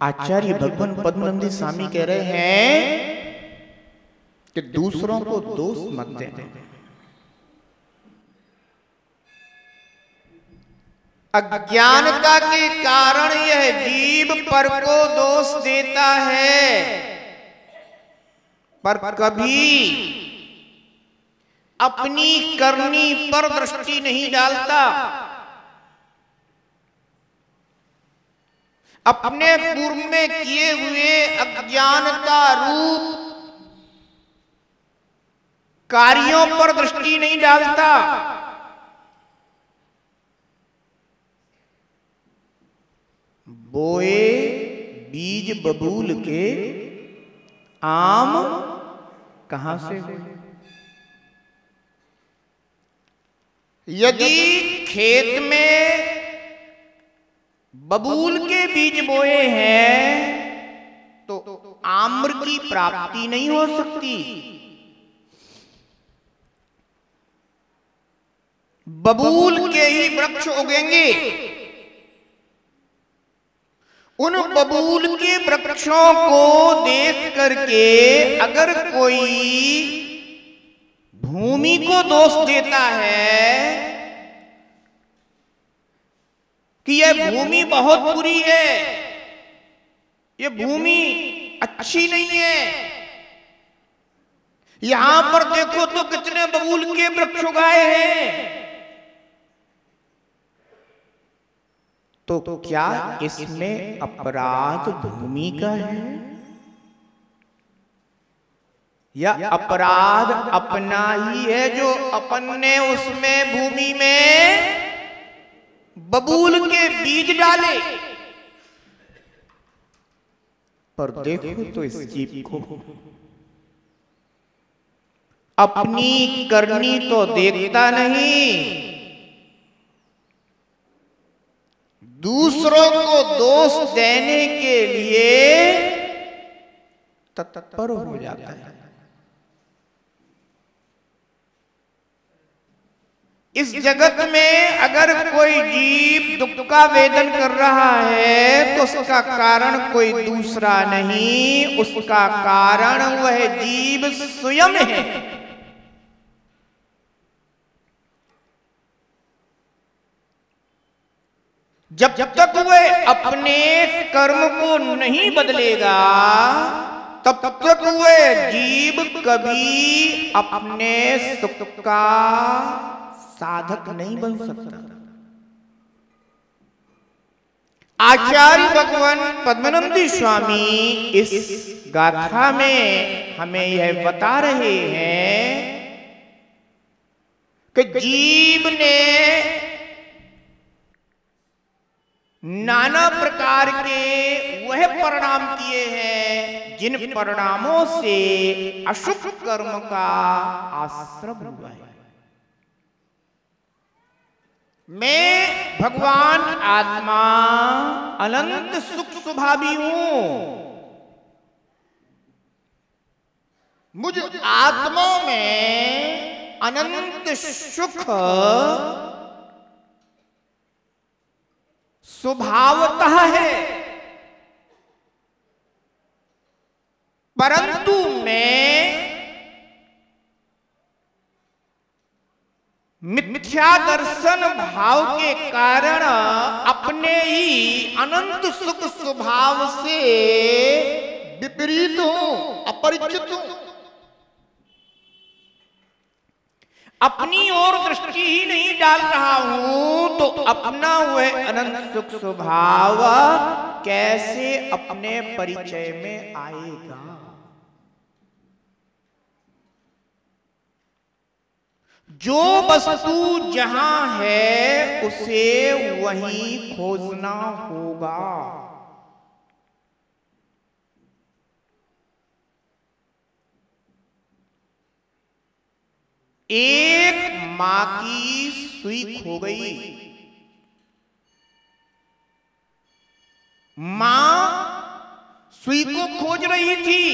आचार्य भगवान पद्मनंदी स्वामी कह रहे हैं कि दूसरों को दोष मत देना। अज्ञानता के कारण यह जीव पर को दोष देता है, पर कभी अपनी करनी पर दृष्टि नहीं डालता। अपने पूर्व में किए हुए अज्ञानता रूप कार्यों पर दृष्टि नहीं डालता। बोए बीज बबूल के आम कहां से हुए। यदि खेत में बबूल के बीज बोए हैं तो आम्र की प्राप्ति नहीं हो सकती। बबूल के ही वृक्ष उगेंगे। उन बबूल के वृक्षों को देख करके अगर कोई भूमि को दोष देता है कि यह भूमि बहुत बुरी है, यह भूमि अच्छी नहीं है, यहां पर देखो तो कितने बबूल के वृक्ष उगाए हैं, तो क्या इसमें अपराध भूमि का है या अपराध अपना ही है जो अपन ने उसमें भूमि में बबूल के बीज डाले। पर देखो तो इस जीव को अपनी करनी तो देखता नहीं, दूसरों को दोष देने के लिए तत्पर हो जाता है। इस जगत में अगर कोई जीव दुख का वेदन कर रहा है तो उसका कारण कोई दूसरा नहीं, उसका कारण वह जीव स्वयं है। जब तक वह अपने कर्म को नहीं बदलेगा तब तक वह जीव कभी अपने सुख का साधक नहीं बन सकता। आचार्य भगवान पद्मनंदी स्वामी इस गाथा में हमें यह बता रहे हैं कि जीव ने नाना प्रकार के वह परिणाम किए हैं जिन परिणामों से अशुभ कर्म का आश्रम हुआ है। मैं भगवान आत्मा अनंत सुख स्वभावी हूं। मुझ आत्मा में अनंत सुख स्वभावतः है, परंतु मैं मिथ्या दर्शन भाव के कारण अपने ही अनंत सुख स्वभाव से विपरीत हूं, अपरिचित हूं। अपनी ओर दृष्टि ही नहीं डाल रहा हूं तो अपना वह अनंत सुख स्वभाव कैसे अपने परिचय में आएगा। जो वस्तु जहां है उसे वहीं खोजना होगा। एक मां की सुई खो गई। मां सुई को खोज रही थी।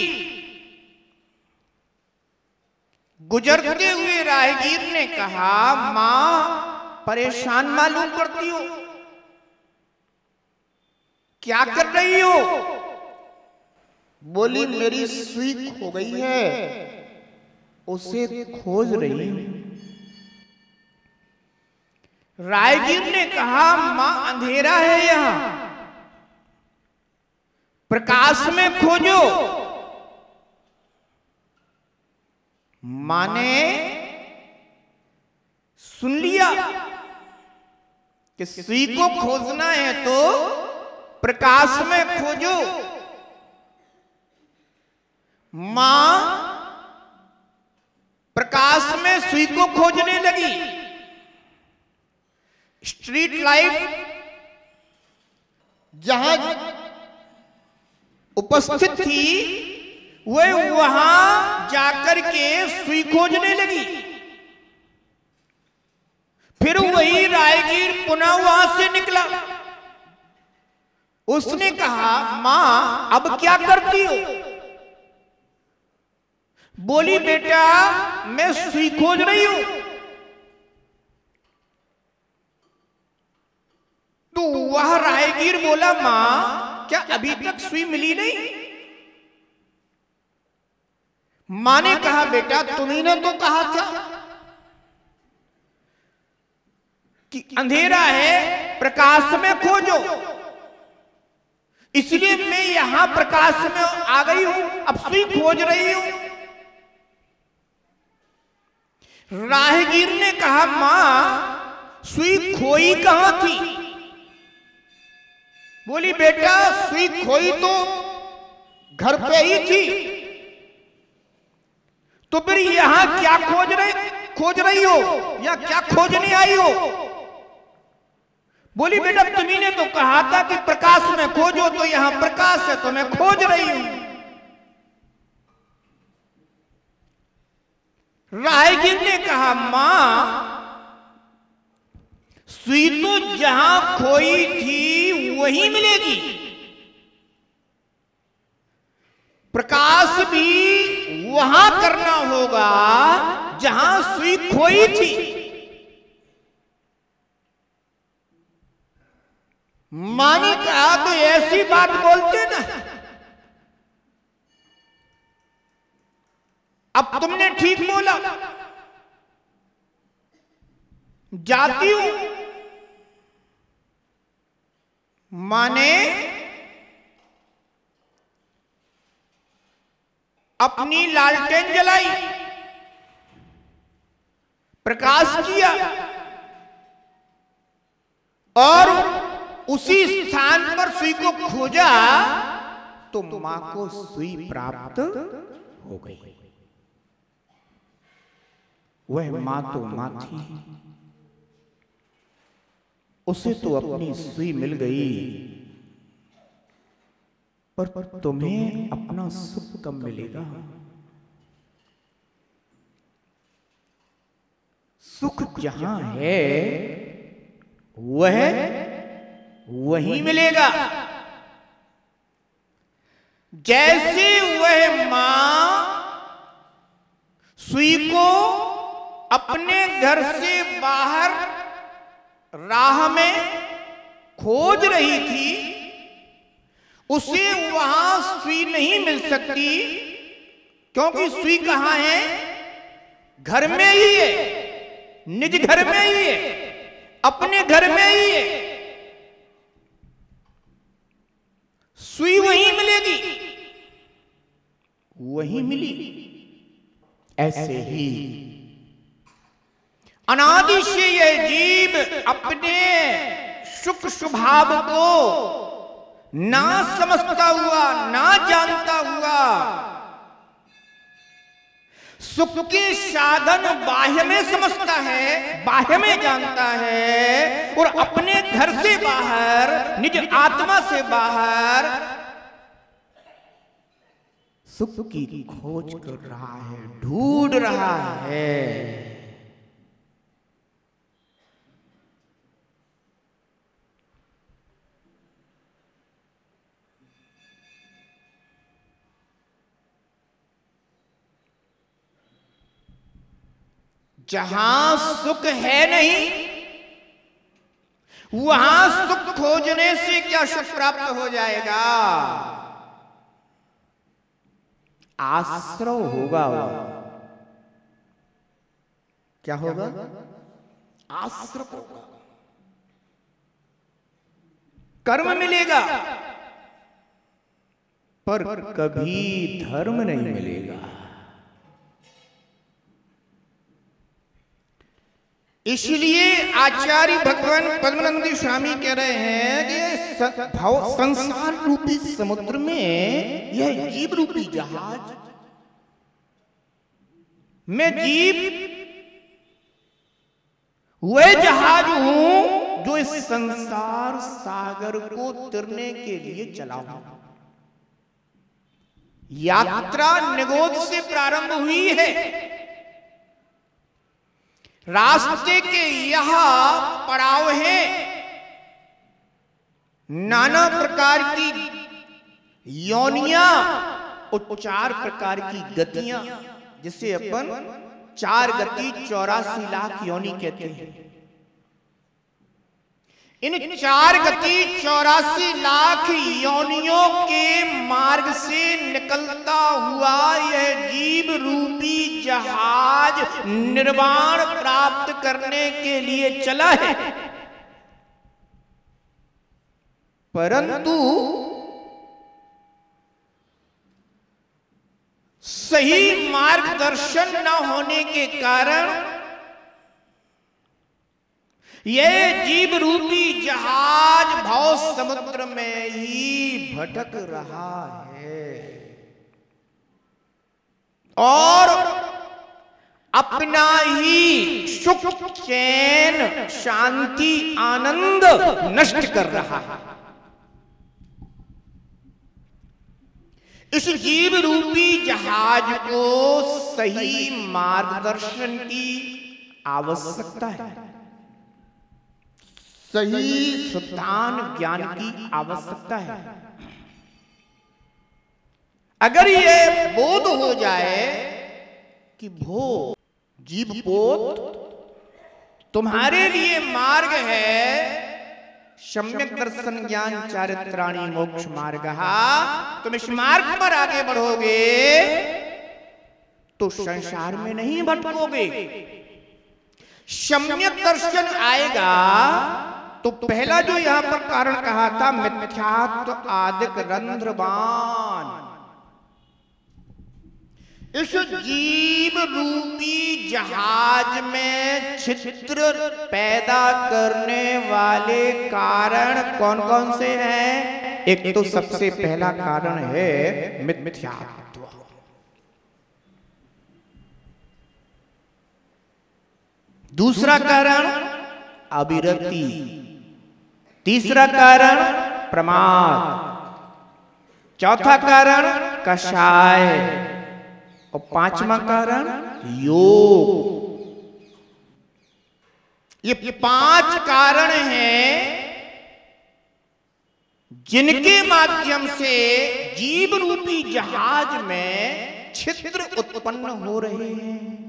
गुजरते हुए राहगीर ने कहा, मां परेशान मालूम करती हो, क्या कर रही हो? बोली मेरी सुई खो गई है, उसे खोज रही हूं। राहगीर ने कहा मां अंधेरा है, यहां प्रकाश में खोजो। मां ने सुन लिया कि सुई को खोजना है तो प्रकाश में खोजो। मां प्रकाश में सुई को खोजने लगी। स्ट्रीट लाइट जहां उपस्थित थी वह वहां जाकर के सुई खोजने लगी। फिर वही राहगीर पुनः वहां से निकला। उसने कहा मां अब क्या करती हो? बोली बेटा मैं सुई खोज रही हूं। तो वह राहगीर बोला मां क्या अभी तक सुई मिली नहीं? मां ने कहा बेटा तुम्ही ने तो कहा था कि अंधेरा है प्रकाश में खोजो, इसलिए मैं यहां प्रकाश में आ गई हूं, अब सुई खोज रही हूं। राहगीर ने कहा मां सुई खोई कहां थी? बोली बेटा सुई खोई तो घर पे ही थी, तो फिर यहां क्या खोज रही हो या क्या खोजने आई हो? बोली बेटा तुम्ही ने तो कहा था कि प्रकाश में खोजो, तो यहां प्रकाश है तो मैं खोज रही हूं। राहगीर ने कहा मां सुई तो जहां खोई थी वहीं मिलेगी, प्रकाश भी वहां करना होगा जहां सुई खोई थी। मां ने कहा तो ऐसी बात बोलते ना, अब तुमने ठीक बोला, जाती हूं। मां ने अपनी लालटेन जलाई, प्रकाश किया और उसी स्थान पर सुई को खोजा तो मां को सुई प्राप्त हो गई। वह मां तो मां थी, उसे तो अपनी सुई मिल गई, पर तुम्हें अपना सुख कब मिलेगा? सुख जहां है वह वहीं मिलेगा। जैसे वह मां सुई को अपने घर से बाहर राह में खोज रही थी, उसे वहां सुई नहीं मिल सकती, क्योंकि सुई कहां है? घर में ही है, निज घर में ही है, अपने घर में ही है। सुई वहीं मिलेगी, वहीं मिली। ऐसे ही अनादि से यह जीव अपने सुख स्वभाव को ना समझता हुआ, ना जानता हुआ, सुख के साधन बाह्य में समझता है, बाह्य में जानता है, और अपने घर से बाहर, निज आत्मा से बाहर सुख की खोज कर रहा है, ढूंढ रहा है। जहां सुख है नहीं, वहां सुख खोजने से क्या सुख प्राप्त हो जाएगा? आश्रव होगा। क्या होगा? आश्रव होगा, कर्म मिलेगा, पर कभी धर्म नहीं मिलेगा। इसलिए आचार्य भगवान पद्मानंद स्वामी कह रहे हैं कि संसार रूपी समुद्र में यह जीव रूपी जहाज, मैं जीव वह जहाज हूं जो इस संसार सागर को तिरने के लिए चला हूं। यात्रा निगोद से प्रारंभ हुई है। रास्ते के यह पड़ाव है, नाना प्रकार की योनियां और 4 प्रकार की गतियां, जिसे अपन 4 गति 84 लाख योनि कहते हैं। इन 4 गति 84 लाख योनियों के मार्ग से निकलता हुआ यह जीव रूपी जहाज निर्वाण प्राप्त करने के लिए चला है। परंतु सही मार्गदर्शन न होने के कारण यह जीव रूपी जहाज भव समुद्र में ही भटक रहा है और अपना ही सुख, चैन, शांति, आनंद नष्ट कर रहा है। इस जीव रूपी जहाज को सही मार्गदर्शन की आवश्यकता है, सही सिद्धांत ज्ञान की आवश्यकता है। अगर यह बोध हो जाए कि भो जीवपोत तुम्हारे लिए मार्ग है, सम्यक दर्शन ज्ञान चारित्राणि मोक्ष मार्ग, तुम इस मार्ग पर आगे बढ़ोगे तो संसार में नहीं भटकोगे। सम्यक दर्शन आएगा तो पहला जो यहां पर कारण कहा था, मिथ्यात्व आदिक रंध्रवान, इस जीव रूपी जहाज में छिद्र पैदा करने वाले कारण कौन कौन से हैं? एक तो सबसे पहला कारण है मिथ्यात्व। दूसरा कारण अविरति, तीसरा कारण प्रमाद, चौथा कारण कषाय और 5वां कारण योग। ये 5 कारण हैं जिनके माध्यम से जीव रूपी जहाज में छिद्र उत्पन्न हो रहे हैं।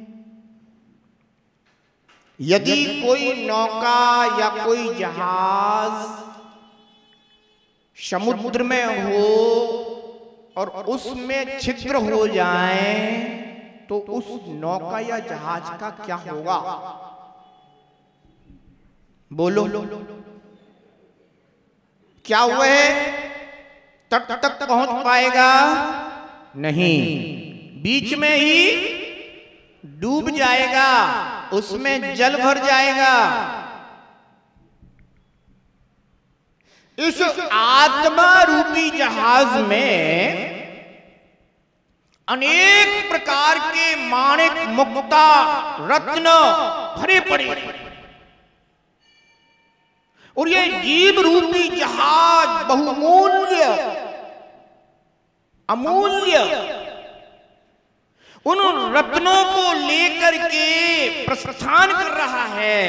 यदि कोई नौका या कोई जहाज समुद्र में हो और उसमें छिद्र हो जाए तो उस नौका या जहाज का क्या होगा? बोलो, क्या हुआ है? तट तक पहुंच पाएगा नहीं, बीच में ही डूब जाएगा, उसमें जल भर जाएगा। इस आत्मा रूपी जहाज में अनेक प्रकार के माणिक, मुक्ता, रत्न भरे पड़े और ये जीव रूपी जहाज बहुमूल्य, अमूल्य उन रत्नों को लेकर के प्रस्थान कर रहा है।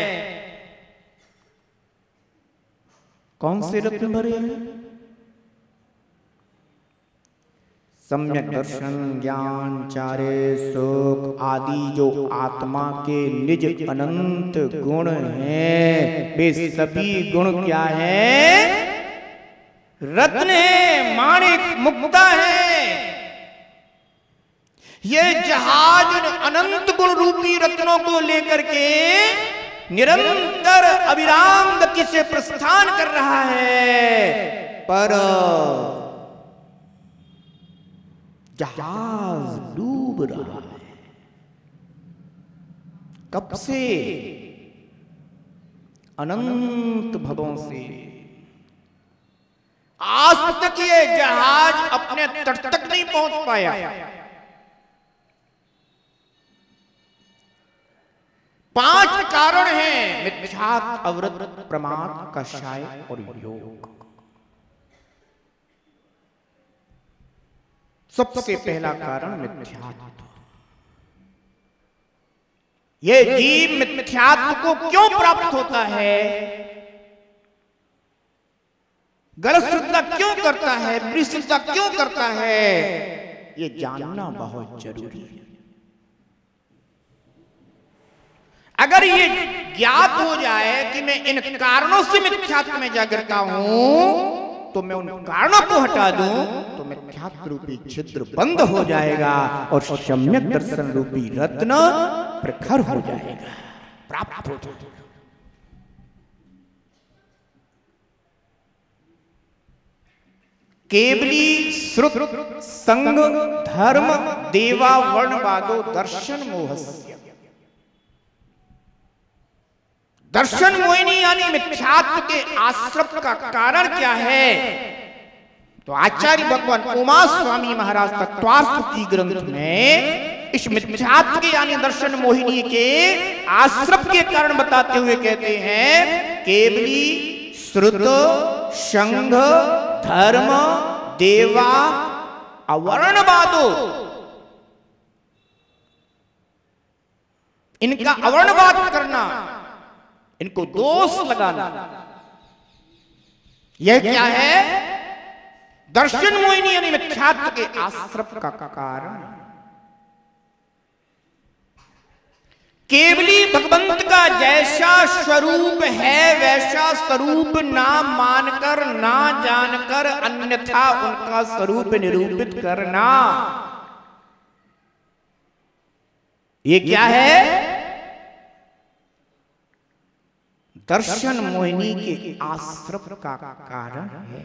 कौन से रत्न भरे हैं? सम्यक दर्शन ज्ञान चारे सुख आदि जो आत्मा के निज अनंत गुण हैं, वे सभी गुण क्या हैं? रत्न है, माणिक, मुक्ता है। ये जहाज अनंत गुण रूपी रत्नों को लेकर के निरंतर अविराम गति से प्रस्थान कर रहा है, पर जहाज डूब रहा है। कब से? अनंत भवों से। आज तक ये जहाज अपने तट तक नहीं पहुंच पाया। पांच कारण हैं: मिथ्यात्व, अवृत, प्रमाद, कषाय और योग। सबसे पहला कारण मिथ्यात्व। ये जीव मिथ्यात्व को क्यों प्राप्त होता है, गलत श्रद्धा क्यों करता है, बुरी श्रद्धा क्यों करता है, ये जानना बहुत जरूरी है। अगर ये ज्ञात हो जाए कि मैं इन कारणों से मिथ्यात्व में जा गिरता हूं, तो मैं उन कारणों को हटा दूं तो मिथ्यात्व रूपी छिद्र बंद हो जाएगा और सम्यक दर्शन रूपी रत्न प्रखर हो जाएगा, प्राप्त हो जाएगा। केवली श्रुत संग धर्म देवा वर्णवादो दर्शन मोहस्य। दर्शन मोहिनी यानी मिथ्यात्व के आश्रय का कारण क्या है? तो आचार्य भगवान उमा स्वामी महाराज तत्वार्थी ग्रंथ में इस मिथ्यात्व के यानी दर्शन मोहिनी के आश्रय के कारण बताते हुए कहते हैं, केवली श्रुत संघ धर्म देवा अवर्णवादो, इनका अवर्णवाद करना, इनको दोष लगाना, यह क्या है? दर्शन मोहिनी यानी मिथ्यात्व के आश्रय का कारण। केवली भगवंत का जैसा स्वरूप है वैसा स्वरूप ना मानकर, ना जानकर अन्यथा उनका स्वरूप निरूपित करना, ये क्या है? दर्शन मोहिनी के आश्रय का कारण है।